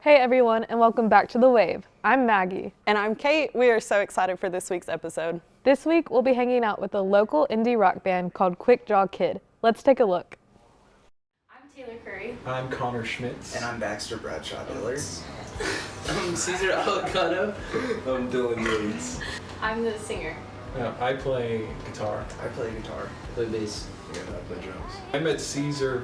Hey everyone, and welcome back to The Wave. I'm Maggie. And I'm Kate. We are so excited for this week's episode. This week, we'll be hanging out with a local indie rock band called Quickdraw Kid. Let's take a look. I'm Taylor Curry. I'm Connor Schmitz. And I'm Baxter Bradshaw Diller. I'm Caesar Alicano. I'm Dylan Yates. I'm the singer. I play guitar. I play guitar. I play bass. And I play drums. I met Caesar.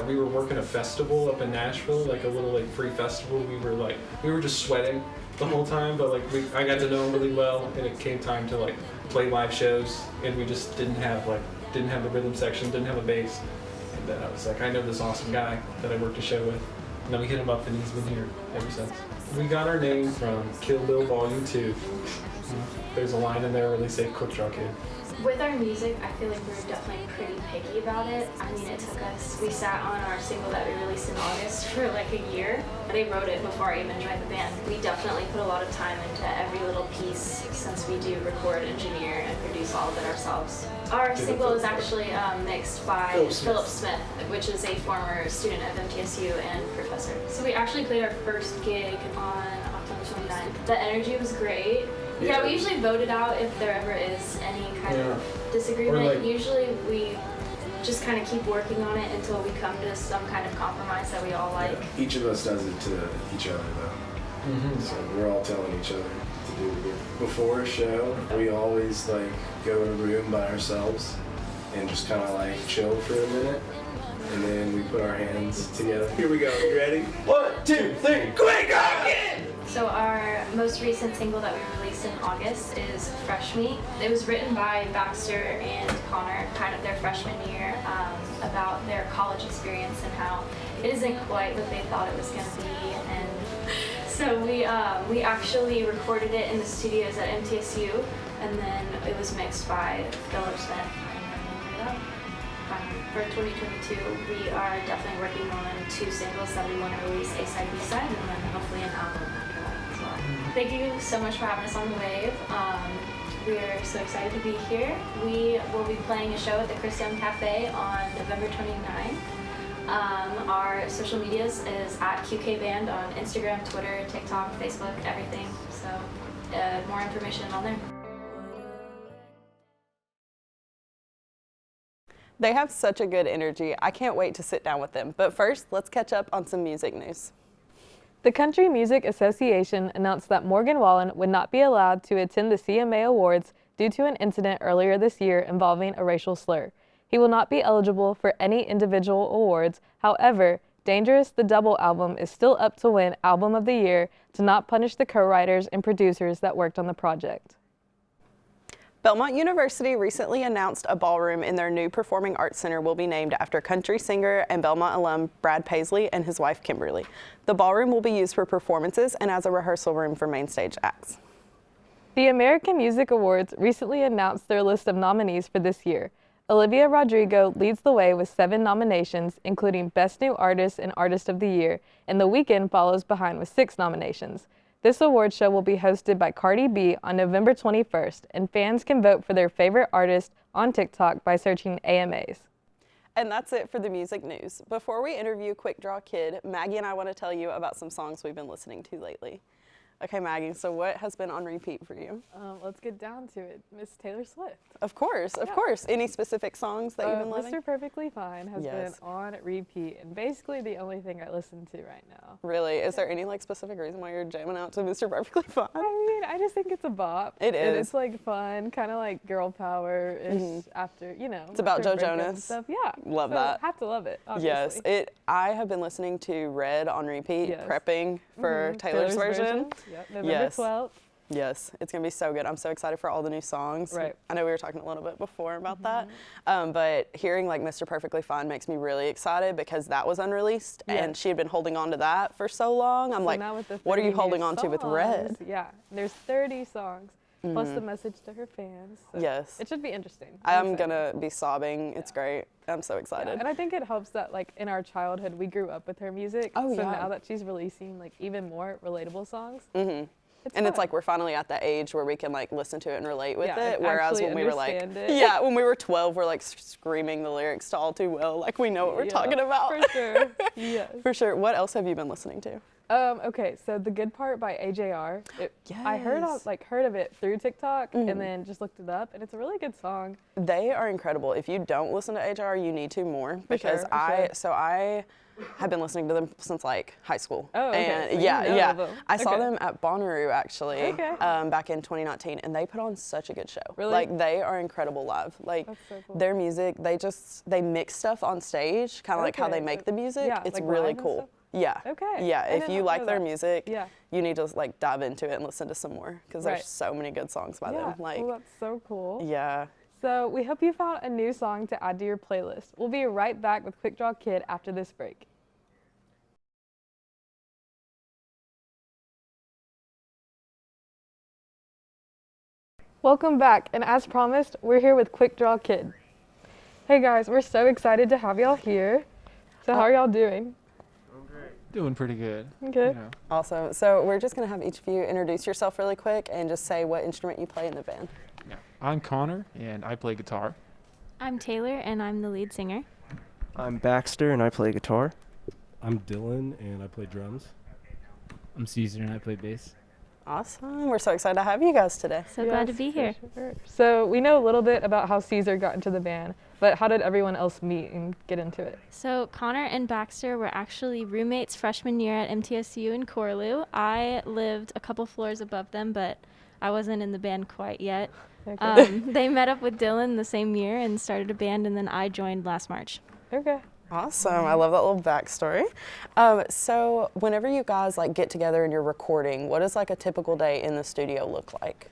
We were working a festival up in Nashville, like a little free festival. We were just sweating the whole time, but I got to know him really well, and it came time to play live shows, and we just didn't have the rhythm section, didn't have a bass, and then I was like, I know this awesome guy that I worked a show with, and then we hit him up, and he's been here ever since. We got our name from Kill Bill Volume 2. There's a line in there where they say Quickdraw Kid. With our music, I feel like we were definitely pretty picky about it. I mean, we sat on our single that we released in August for like a year. They wrote it before I even joined the band. We definitely put a lot of time into every little piece since we do record, engineer, and produce all of it ourselves. Our single is actually mixed by Philip Smith, which is a former student of MTSU and professor. So we actually played our first gig on October 29th. The energy was great. Yeah, we usually vote it out if there ever is any kind of disagreement. Usually we just kind of keep working on it until we come to some kind of compromise that we all like. Yeah. Each of us does it to each other though. Mm-hmm. So we're all telling each other to do it. Before a show, we always go in a room by ourselves and just kind of chill for a minute. And then we put our hands together. Here we go. You ready? 1, 2, 3, quick rocket! So our most recent single that we released in August is Fresh Meat. It was written by Baxter and Connor, kind of their freshman year, about their college experience and how it isn't quite what they thought it was going to be. And so we actually recorded it in the studios at MTSU, and then it was mixed by Philip Smith, and then we put it out. For 2022, we are definitely working on 2 singles that we want to release, A side, B side, and then hopefully an album after that as well. Thank you so much for having us on The Wave. We are so excited to be here. We will be playing a show at the Christian Cafe on November 29th. Our social medias is at QK Band on Instagram, Twitter, TikTok, Facebook, everything. So more information on there. They have such a good energy. I can't wait to sit down with them. But first, let's catch up on some music news. The Country Music Association announced that Morgan Wallen would not be allowed to attend the CMA Awards due to an incident earlier this year involving a racial slur. He will not be eligible for any individual awards. However, Dangerous, the double album, is still up to win Album of the Year to not punish the co-writers and producers that worked on the project. Belmont University recently announced a ballroom in their new Performing Arts Center will be named after country singer and Belmont alum Brad Paisley and his wife Kimberly. The ballroom will be used for performances and as a rehearsal room for main stage acts. The American Music Awards recently announced their list of nominees for this year. Olivia Rodrigo leads the way with 7 nominations, including Best New Artist and Artist of the Year, and The Weeknd follows behind with 6 nominations. This award show will be hosted by Cardi B on November 21st, and fans can vote for their favorite artist on TikTok by searching AMAs. And that's it for the music news. Before we interview Quickdraw Kid, Maggie and I want to tell you about some songs we've been listening to lately. Okay, Maggie, so what has been on repeat for you? Let's get down to it. Miss Taylor Swift. Of course. Any specific songs that you've been loving? Mr. Perfectly Fine has been on repeat, and basically the only thing I listen to right now. Really? Is there any specific reason why you're jamming out to Mr. Perfectly Fine? I mean, I just think it's a bop. It is. And it's fun, kind of like girl power-ish after, It's about Joe Jonas. And stuff. Yeah. Love that. Have to love it, obviously. Yes. I have been listening to Red on repeat, prepping for Taylor's version. Yep, November 12th. Yes, it's going to be so good. I'm so excited for all the new songs. Right. I know we were talking a little bit before about that, but hearing Mr. Perfectly Fine makes me really excited because that was unreleased and she had been holding on to that for so long. I'm what are you holding on to with Red? Yeah, there's 30 songs. Plus the message to her fans. So yes. It should be interesting. I'm going to be sobbing. It's great. I'm so excited. Yeah, and I think it helps that in our childhood we grew up with her music. Oh, so now that she's releasing even more relatable songs. It's we're finally at that age where we can listen to it and relate with it. Whereas when we were when we were 12, we're screaming the lyrics to All Too Well, we know what we're talking about. For sure. Yes. For sure. What else have you been listening to? Okay, so The Good Part by AJR. I heard of it through TikTok and then just looked it up, and it's a really good song. They are incredible. If you don't listen to HR, you need to more because sure. I have been listening to them since like high school. Oh, okay. And So you yeah. know them. I saw Okay. them at Bonnaroo actually Okay. back in 2019, and they put on such a good show. Really? Like they are incredible live. Like That's so cool. their music, they mix stuff on stage, kind of like how they Okay. make the music. Yeah, It's like really live and cool. stuff? Yeah. Okay. Yeah. I If did you not like know their that. music, Yeah. you need to like dive into it and listen to some more because Right. there's so many good songs by them. Like well, that's so cool. yeah. So we hope you found a new song to add to your playlist. We'll be right back with Quickdraw Kid after this break. Welcome back, and as promised, we're here with Quickdraw Kid. Hey guys, we're so excited to have y'all here. So how are y'all doing? Doing pretty good. Okay. You know. Awesome. So we're just going to have each of you introduce yourself really quick and just say what instrument you play in the band. Yeah. I'm Connor, and I play guitar. I'm Taylor, and I'm the lead singer. I'm Baxter and I play guitar. I'm Dylan and I play drums. I'm Caesar and I play bass. Awesome. We're so excited to have you guys today. So glad to Yes, be for here. sure. So we know a little bit about how Caesar got into the band, but how did everyone else meet and get into it? So Connor and Baxter were actually roommates freshman year at MTSU in Corlew. I lived a couple floors above them, but I wasn't in the band quite yet. Okay. They met up with Dylan the same year and started a band, and then I joined last March. Okay. Awesome. I love that little backstory. So whenever you guys like get together and you're recording, what does like a typical day in the studio look like?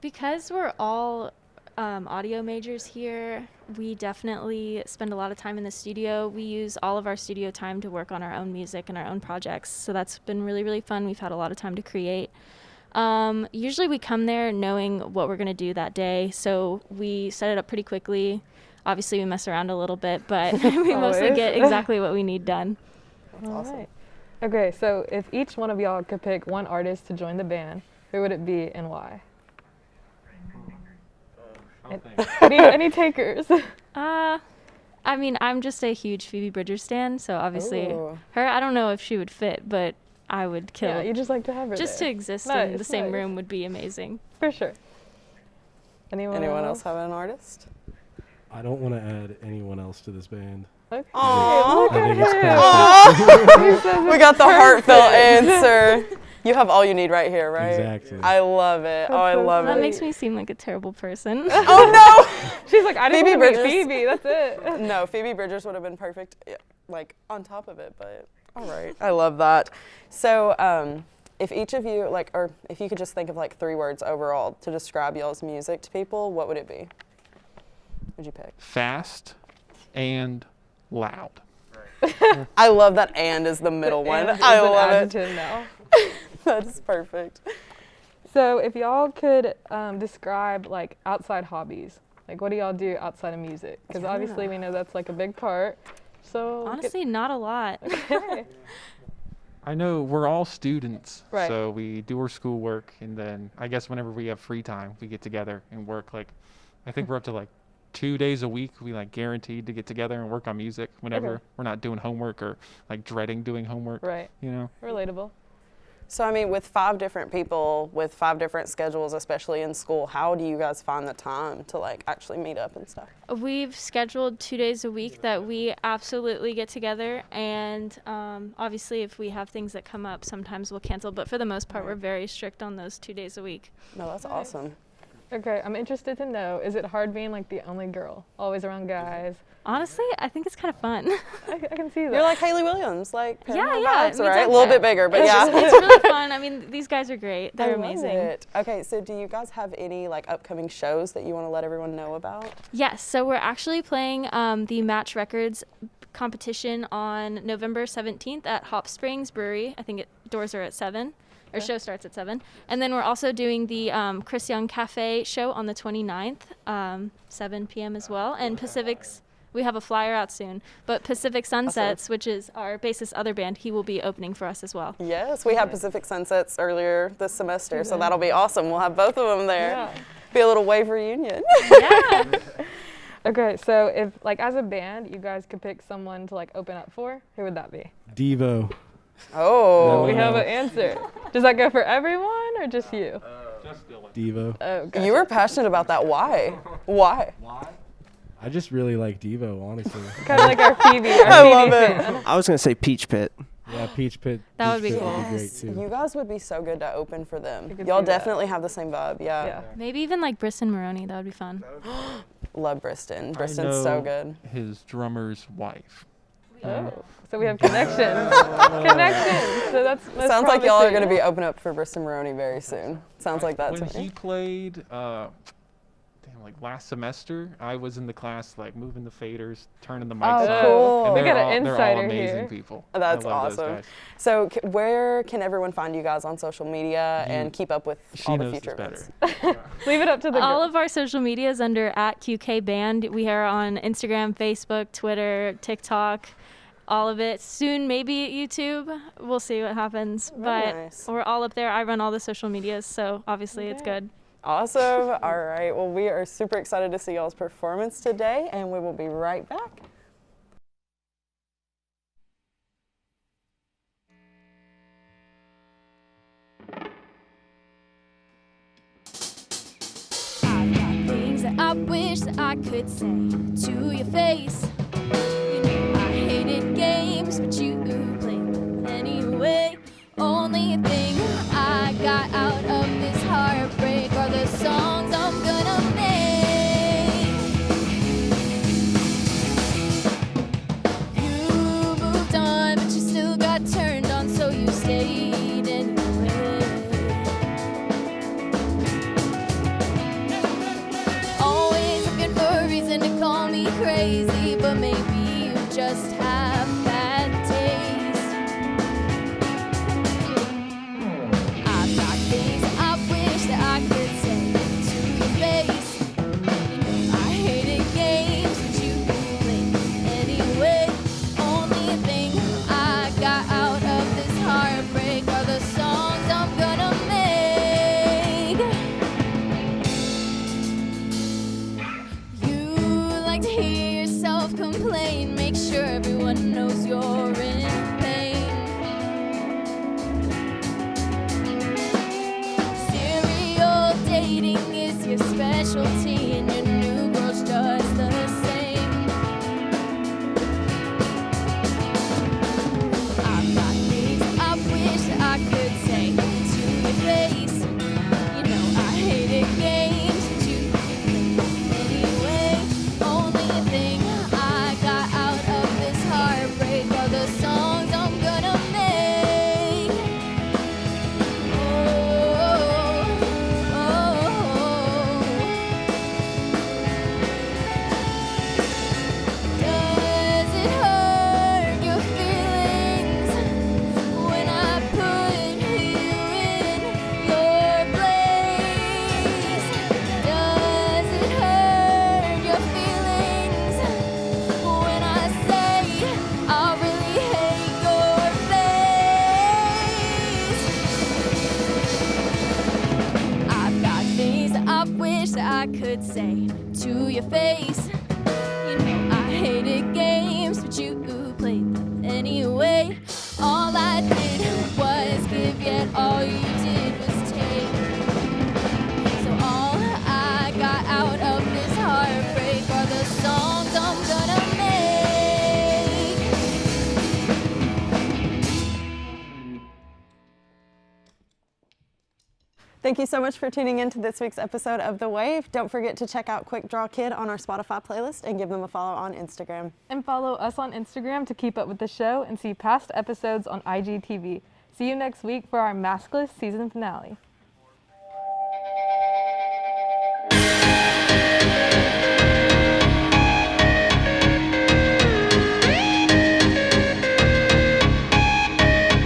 Because we're all audio majors here, we definitely spend a lot of time in the studio. We use all of our studio time to work on our own music and our own projects. So that's been really, really fun. We've had a lot of time to create. Usually we come there knowing what we're going to do that day. So we set it up pretty quickly. Obviously we mess around a little bit, but we mostly Always. get exactly what we need done. That's All awesome. right. Okay, so if each one of y'all could pick one artist to join the band, who would it be and why? Any takers? I mean, I'm just a huge Phoebe Bridgers stan, so obviously Ooh. her, I don't know if she would fit, but I would kill. Yeah, you just like to have her Just to there. exist in Nice, the same nice. room would be amazing. For sure. Anyone Else have an artist? I don't want to add anyone else to this band. Okay. Aw. Look I at think it's him. perfect. Aw. He says We it's got the heartfelt perfect. answer. You have all you need right here, right? Exactly. I love it. Oh, I That's so love That it. makes me seem like a terrible person. Oh She's like, I just Phoebe want to be Bridgers. Phoebe. That's it. no! No, Phoebe Bridgers would have been perfect, like on top of it. But all right, I love that. So, if each of you or if you could just think of like 3 words overall to describe y'all's music to people, what would it be? What'd you pick? Fast and loud. I love that "and" is the middle one. And I is an love it. adjective now. That's perfect. So if y'all could describe like outside hobbies, like what do y'all do outside of music? Because obviously we know that's like a big part. So Honestly, not a lot. okay. I know we're all students, Right. so we do our schoolwork, and then I guess whenever we have free time, we get together and work. Like, I think we're up to like 2 days a week. We like guaranteed to get together and work on music whenever Okay. we're not doing homework or like dreading doing homework. Right. You know. Relatable. So, I mean, with 5 different people, with 5 different schedules, especially in school, how do you guys find the time to like actually meet up and stuff? We've scheduled 2 days a week that we absolutely get together, and obviously if we have things that come up, sometimes we'll cancel, but for the most part, we're very strict on those 2 days a week. No, that's awesome. Okay, I'm interested to know, is it hard being like the only girl, always around guys? Honestly, I think it's kind of fun. I can see that. You're like Haley Williams, like Paramount yeah, vibes, we right? A did little that. bit bigger, but It's yeah. just- it's really fun. I mean, these guys are great. They're I love amazing. it. Okay, so do you guys have any like upcoming shows that you want to let everyone know about? Yes, so we're actually playing the Match Records competition on November 17th at Hop Springs Brewery. I think doors are at 7. Our show starts at 7. And then we're also doing the Chris Young Cafe show on the 29th, 7 p.m. as well. And Pacific's, we have a flyer out soon, but Pacific Sunsets, which is our bassist other band, he will be opening for us as well. Yes, we had Pacific Sunsets earlier this semester, so that'll be awesome. We'll have both of them there. Yeah. Be a little wave reunion. Yeah. Okay, so if like as a band, you guys could pick someone to like open up for, who would that be? Devo. Oh. We have an answer. Does that go for everyone or just you? Just Dylan. Devo. Oh, gotcha. You were passionate about that. Why? Why? I just really like Devo, honestly. Kind of like our Phoebe. Our I Phoebe love it. fan. I was gonna say Peach Pit. Yeah, Peach Pit. That would Peach be Pit cool. Would be great too. You guys would be so good to open for them. could Y'all see that. definitely have the same vibe. Yeah. Yeah. Maybe even like Briston Maroney. That would be fun. Love Briston. I Briston's so know good. His drummer's wife. Oh, so we have connections. Connections. So that's Sounds like y'all are going to promising. be opening up for Briston Maroney very soon. Sounds like that When to he me. played, like last semester, I was in the class like moving the faders, turning the mics Oh, on. cool. And We they're got an all, they're all insider amazing here. people. That's I love those awesome. guys. So where can everyone find you guys on social media and keep up with She all the knows future this events? better. Leave it up to the All girls. of our social media is under @QKBand. We are on Instagram, Facebook, Twitter, TikTok, all of it. Soon, maybe YouTube. We'll see what happens. Very But nice. we're all up there. I run all the social medias, so obviously it's good. Awesome. All right. Well, we are super excited to see y'all's performance today, and we will be right back. I've got things that I wish that I could say to your face. You know I hated games, but you played them anyway. Only thing I got out of this heartbreak are the songs I'm gonna make. You moved on, but you still got turned on, so you stayed anyway. Always looking for a reason to call me crazy, but maybe you just have bad taste. I've got things I wish that I could say to your face. You know I hated games, but you played them anyway. Only thing I got out of this heartbreak are the songs I'm gonna make. You like to hear yourself complain, make sure everyone knows you're in pain. Serial dating is your specialty, and your new girl's just the same. I've got things I wish that I could say to your face. You know I hated games, but you played them anyway. Only thing I got out of this heartbreak are the songs I'm gonna make. Does it hurt your feelings when I put you in your place? Does it hurt your feelings when I say I really hate your face? I've got things that I wish that I could say to your face. You know I hated games, but you played them anyway. All I did was give, yet all you did was take. So all I got out of this heartbreak are the songs I'm gonna make. Thank you so much for tuning in to this week's episode of The Wave. Don't forget to check out Quickdraw Kid on our Spotify playlist and give them a follow on Instagram. And follow us on Instagram to keep up with the show and see past episodes on IGTV. See you next week for our Maskless season finale.